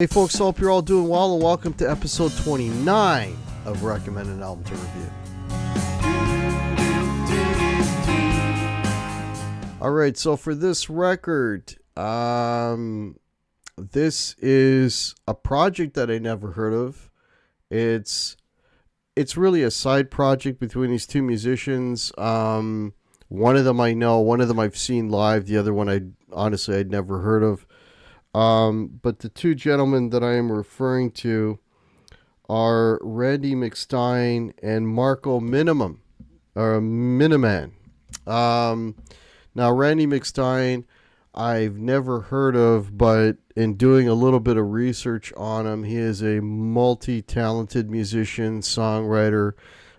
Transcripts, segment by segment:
Hey folks, hope you're all doing well and welcome to episode 29 of Recommended Album to Review. Alright, so for this record, this is a project that I never heard of. It's really a side project between these two musicians. One of them I know, one of them I've seen live, the other one I'd never heard of. But the two gentlemen that I am referring to are Randy McStein and Marco Miniman. Now, Randy McStein, I've never heard of, but in doing a little bit of research on him, he is a multi-talented musician, songwriter.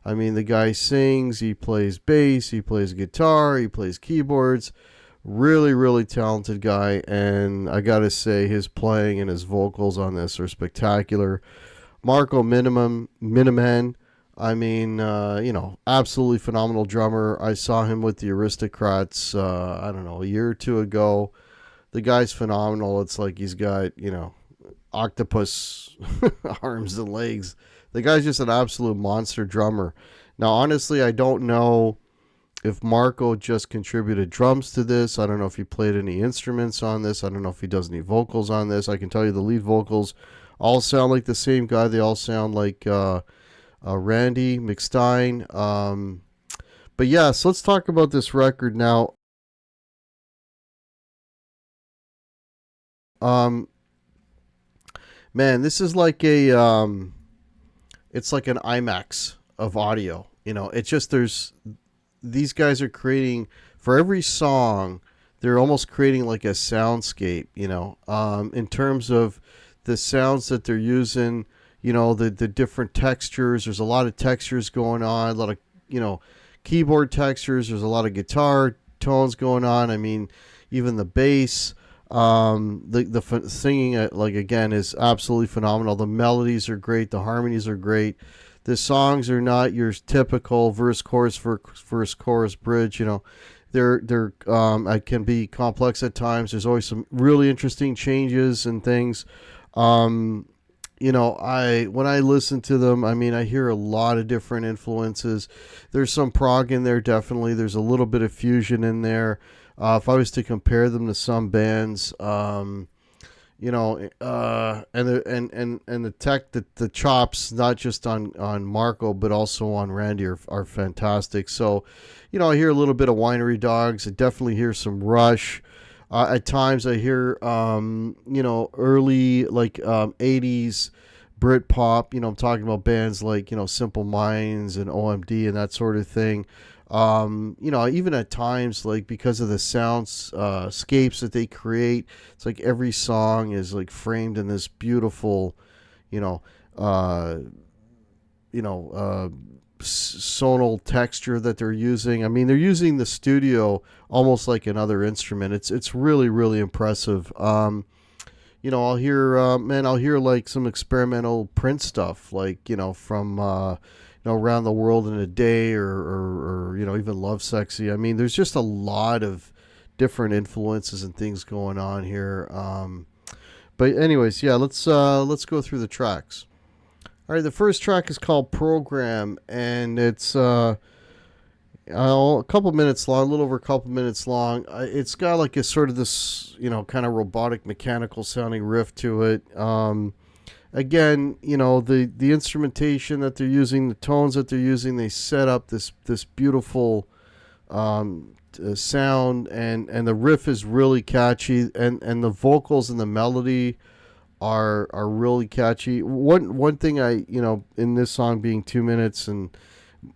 I mean, the guy sings, he plays bass, he plays guitar, he plays keyboards. Really, really talented guy, and I gotta say his playing and his vocals on this are spectacular. Marco Miniman, I mean, absolutely phenomenal drummer. I saw him with the Aristocrats, I don't know, a year or two ago. The guy's phenomenal. It's like he's got, octopus arms and legs. The guy's just an absolute monster drummer. Now, honestly, I don't know if Marco just contributed drums to this. I don't know if he played any instruments on this. I don't know if he does any vocals on this. I can tell you the lead vocals all sound like the same guy. They all sound like Randy McStein. But yeah, so let's talk about this record now. Man, this is like it's like an IMAX of audio. It's just these guys are creating, for every song, they're almost creating like a soundscape, in terms of the sounds that they're using, the different textures. There's a lot of textures going on, a lot of, keyboard textures. There's a lot of guitar tones going on. I mean, even the bass, the singing, like, again, is absolutely phenomenal. The melodies are great. The harmonies are great. The songs are not your typical verse, chorus, bridge. They're I can be complex at times. There's always some really interesting changes and things. When I listen to them, I mean, I hear a lot of different influences. There's some prog in there, definitely. There's a little bit of fusion in there. If I was to compare them to some bands, and the chops, not just on Marco but also on Randy, are fantastic. So, I hear a little bit of Winery Dogs. I definitely hear some Rush. At times I hear early, like, 80s Britpop. I'm talking about bands like Simple Minds and OMD and that sort of thing. Even at times, like, because of the soundscapes that they create, it's like every song is like framed in this beautiful, sonal texture that they're using. I mean, they're using the studio almost like another instrument. It's really, really impressive. I'll hear like some experimental Prince stuff, like, from Around the World in a Day, or even Love Sexy. I mean, there's just a lot of different influences and things going on here. But anyways, yeah, let's go through the tracks. All right, the first track is called Program, and it's a couple minutes long, a little over a couple minutes long. It's got like a sort of this, kind of robotic, mechanical sounding riff to it. Again, the instrumentation that they're using, the tones that they're using, they set up this beautiful sound, and the riff is really catchy, and the vocals and the melody are really catchy. One thing in this song being 2 minutes, and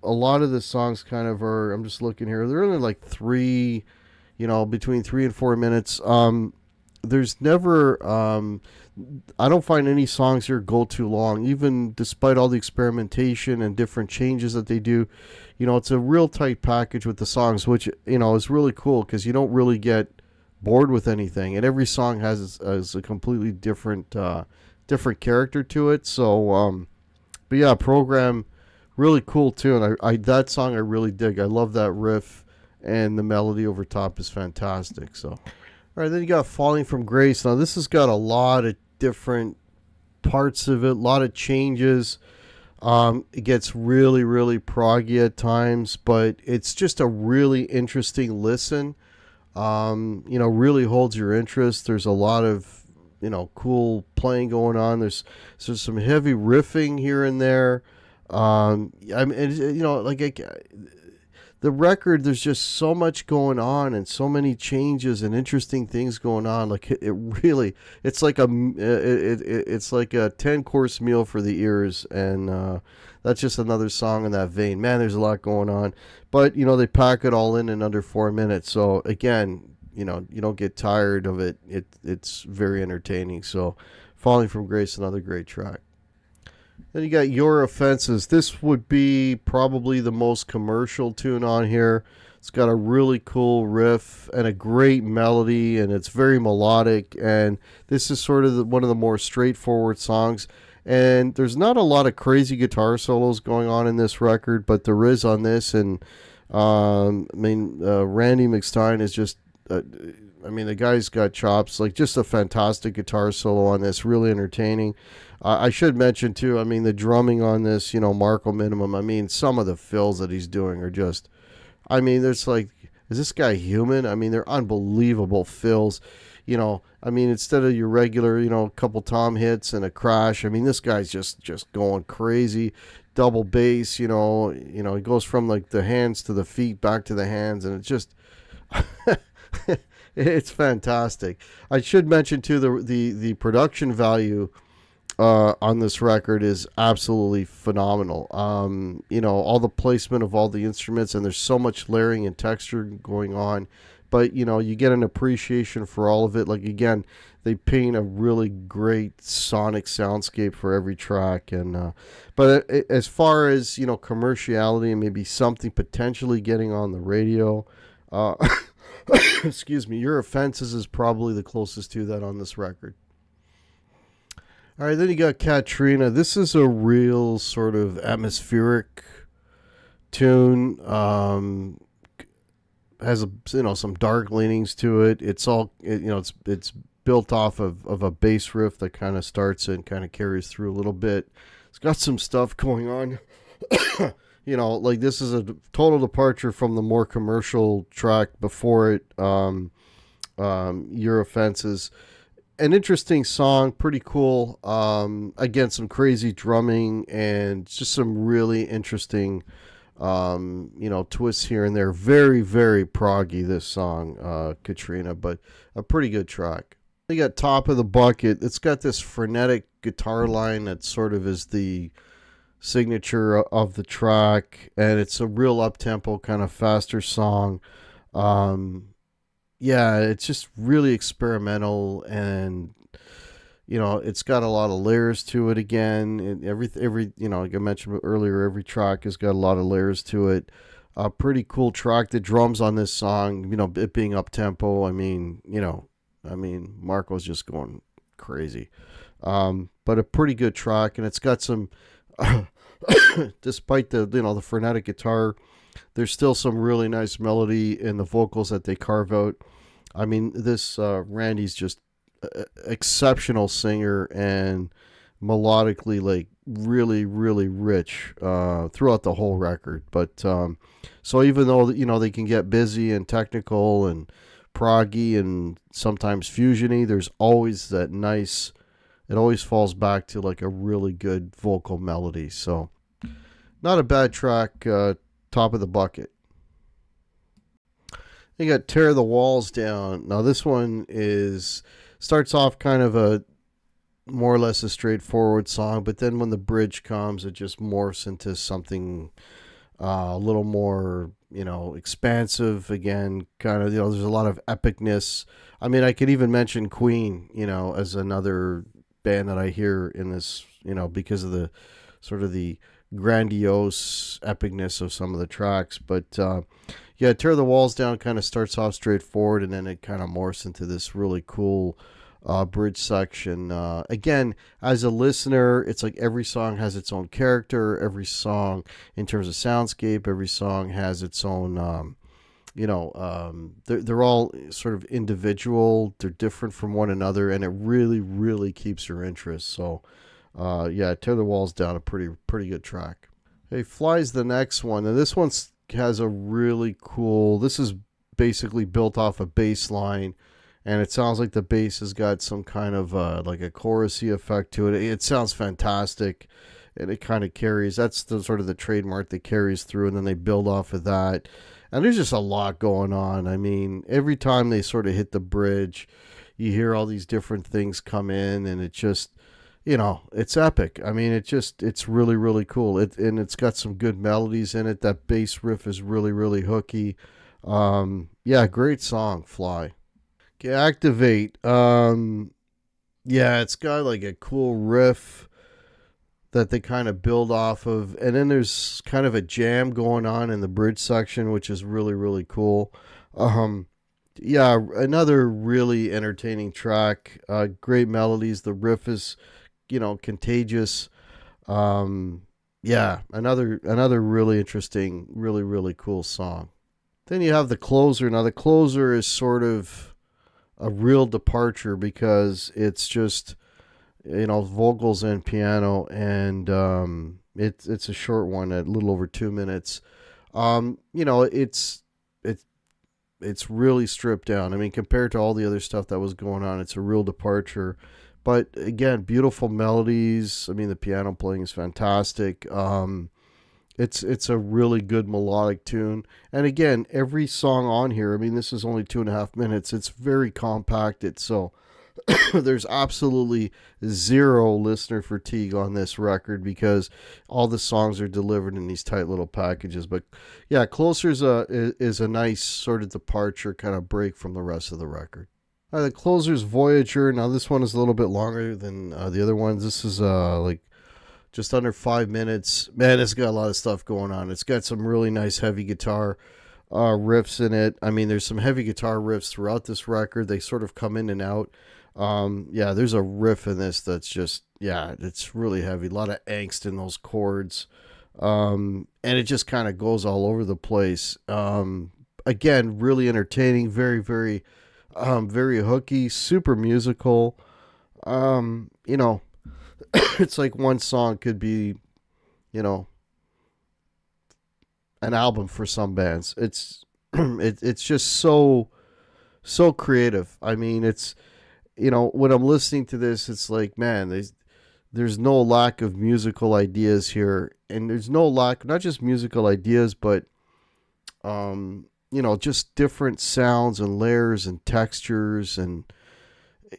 a lot of the songs kind of are, I'm just looking here, they're only like between 3 and 4 minutes. There's never, I don't find any songs here go too long, even despite all the experimentation and different changes that they do. It's a real tight package with the songs, which, is really cool, because you don't really get bored with anything, and every song has a completely different character to it. So, but yeah, Program, really cool tune. I that song I really dig. I love that riff, and the melody over top is fantastic. So, all right, then you got Falling from Grace. Now, this has got a lot of different parts of it, a lot of changes. It gets really, really proggy at times, but it's just a really interesting listen. Really holds your interest. There's a lot of, cool playing going on. There's some heavy riffing here and there. I mean, the record, there's just so much going on and so many changes and interesting things going on. Like it really, it's like a 10-course meal for the ears, and that's just another song in that vein. Man, there's a lot going on, but they pack it all in under 4 minutes. So again, you don't get tired of it. It's very entertaining. So, Falling from Grace, another great track. Then you got Your Offenses. This would be probably the most commercial tune on here. It's got a really cool riff and a great melody, and it's very melodic. And this is sort of one of the more straightforward songs. And there's not a lot of crazy guitar solos going on in this record, but there is on this. And Randy McStein is just, the guy's got chops. Like, just a fantastic guitar solo on this, really entertaining. I should mention too, the drumming on this, Marco Minimum. Some of the fills that he's doing are just, there's like, is this guy human? They're unbelievable fills. Instead of your regular, couple tom hits and a crash, this guy's just going crazy. Double bass, he goes from like the hands to the feet, back to the hands, and it's just, it's fantastic. I should mention too, the production value on this record is absolutely phenomenal. All the placement of all the instruments, and there's so much layering and texture going on, but you get an appreciation for all of it. Like, again, they paint a really great sonic soundscape for every track. And but as far as commerciality and maybe something potentially getting on the radio, excuse me, Your Offenses is probably the closest to that on this record. All right, then you got Katrina. This is a real sort of atmospheric tune. Has some dark leanings to it. It's all it's built off of a bass riff that kind of starts and kind of carries through a little bit. It's got some stuff going on. Like, this is a total departure from the more commercial track before it. Your Offenses. An interesting song, pretty cool. Again, some crazy drumming and just some really interesting, twists here and there. Very, very proggy, this song, Katrina, but a pretty good track. You got Top of the Bucket. It's got this frenetic guitar line that sort of is the signature of the track, and it's a real up-tempo, kind of faster song. It's just really experimental, and it's got a lot of layers to it. Again, and every like I mentioned earlier, every track has got a lot of layers to it. A pretty cool track. The drums on this song, it being up tempo. Marco's just going crazy. But a pretty good track, and it's got some, despite the frenetic guitar, there's still some really nice melody in the vocals that they carve out. This Randy's just exceptional singer, and melodically, like, really, really rich throughout the whole record. But so even though they can get busy and technical and proggy and sometimes fusiony, there's always that nice. It always falls back to like a really good vocal melody. So not a bad track. Top of the Bucket. You got Tear the Walls Down. Now this one starts off kind of a more or less a straightforward song, but then when the bridge comes, it just morphs into something a little more, expansive. Again, kind of, there's a lot of epicness. I could even mention Queen, as another band that I hear in this, because of the sort of the grandiose epicness of some of the tracks. But Tear the Walls Down kind of starts off straightforward, and then it kind of morphs into this really cool bridge section. Again, as a listener, it's like every song has its own character. Every song, in terms of soundscape, every song has its own, they're all sort of individual. They're different from one another, and it really, really keeps your interest. So Yeah, Tear the Walls Down, a pretty good track. Hey, Fly's the next one, and this one has a really cool. This is basically built off a bass line, and it sounds like the bass has got some kind of like a chorusy effect to it. It sounds fantastic, and it kind of carries. That's the sort of the trademark that carries through, and then they build off of that. And there's just a lot going on. I mean, every time they sort of hit the bridge, you hear all these different things come in, and it just, it's epic. I mean, it's really really cool. And it's got some good melodies in it. That bass riff is really really hooky. Yeah, great song, Fly. Okay, Activate. Yeah, it's got like a cool riff that they kind of build off of, and then there's kind of a jam going on in the bridge section, which is really really cool. Um, yeah, another really entertaining track. Great melodies. The riff is, contagious. Yeah, another really interesting, really really cool song. Then you have the closer. Now the closer is sort of a real departure because it's just, vocals and piano, and it's a short one at a little over 2 minutes. It's it's really stripped down. I mean, compared to all the other stuff that was going on, it's a real departure. But again, beautiful melodies. I mean, the piano playing is fantastic. It's a really good melodic tune. And again, every song on here, I mean, this is only 2.5 minutes. It's very compacted, so there's absolutely zero listener fatigue on this record because all the songs are delivered in these tight little packages. But yeah, Closer is a nice sort of departure, kind of break from the rest of the record. The Closer's Voyager. Now this one is a little bit longer than the other ones. This is like just under 5 minutes. Man, it's got a lot of stuff going on. It's got some really nice heavy guitar riffs in it. I mean, there's some heavy guitar riffs throughout this record. They sort of come in and out. Yeah, there's a riff in this that's just, yeah, it's really heavy. A lot of angst in those chords. And it just kind of goes all over the place. Again, really entertaining, very, very, very hooky, super musical. You know, it's like one song could be, you know, an album for some bands. It's it's just so creative. I mean, it's, when I'm listening to this, it's like, man, there's no lack of musical ideas here, and there's no lack, not just musical ideas, but just different sounds and layers and textures, and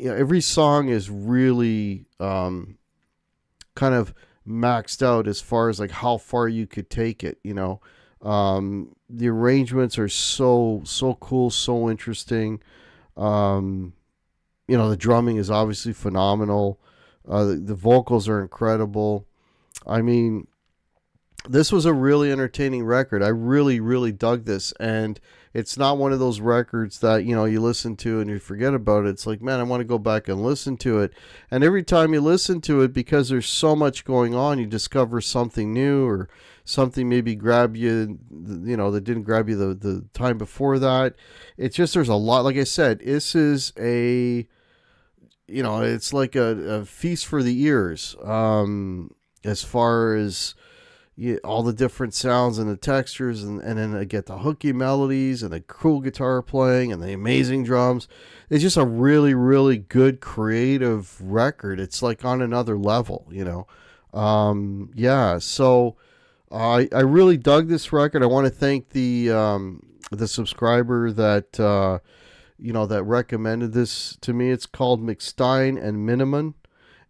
every song is really kind of maxed out as far as like how far you could take it. The arrangements are so cool, so interesting. The drumming is obviously phenomenal. The vocals are incredible. I mean, this was a really entertaining record. I really, really dug this. And it's not one of those records that, you listen to and you forget about it. It's like, man, I want to go back and listen to it. And every time you listen to it, because there's so much going on, you discover something new, or something maybe grab you, that didn't grab you the time before that. It's just, there's a lot. Like I said, this is it's like a feast for the ears, as far as all the different sounds and the textures, and then I get the hooky melodies and the cool guitar playing and the amazing drums. It's just a really, really good creative record. It's like on another level, yeah. So I really dug this record. I want to thank the subscriber that that recommended this to me. It's called McStein and Miniman.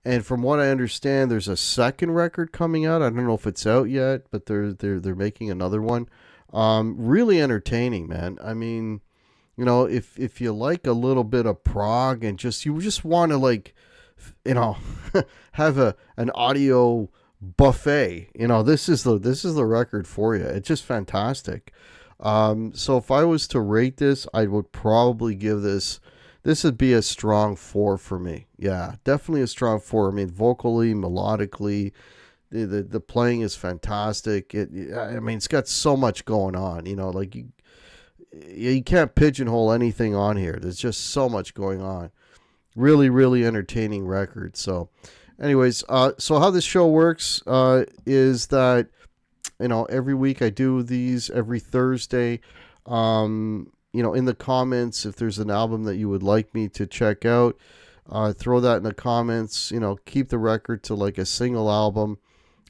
And from what I understand, there's a second record coming out. I don't know if it's out yet, but they're making another one. Really entertaining, man. I mean, if you like a little bit of prog and you just want to, like, have an audio buffet, this is the record for you. It's just fantastic. So if I was to rate this, I would probably give this would be a strong 4 for me. Yeah, definitely a strong 4. I mean, vocally, melodically, the playing is fantastic. It's got so much going on, like you can't pigeonhole anything on here. There's just so much going on. Really, really entertaining record. So Anyways, so how this show works is that, every week I do these every Thursday. In the comments, if there's an album that you would like me to check out, throw that in the comments. Keep the record to like a single album.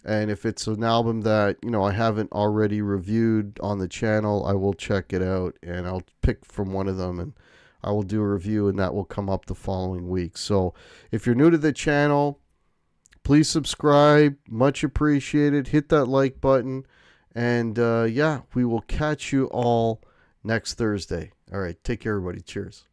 And if it's an album that, I haven't already reviewed on the channel, I will check it out and I'll pick from one of them and I will do a review and that will come up the following week. So if you're new to the channel, please subscribe. Much appreciated. Hit that like button. And we will catch you all next Thursday. All right. Take care, everybody. Cheers.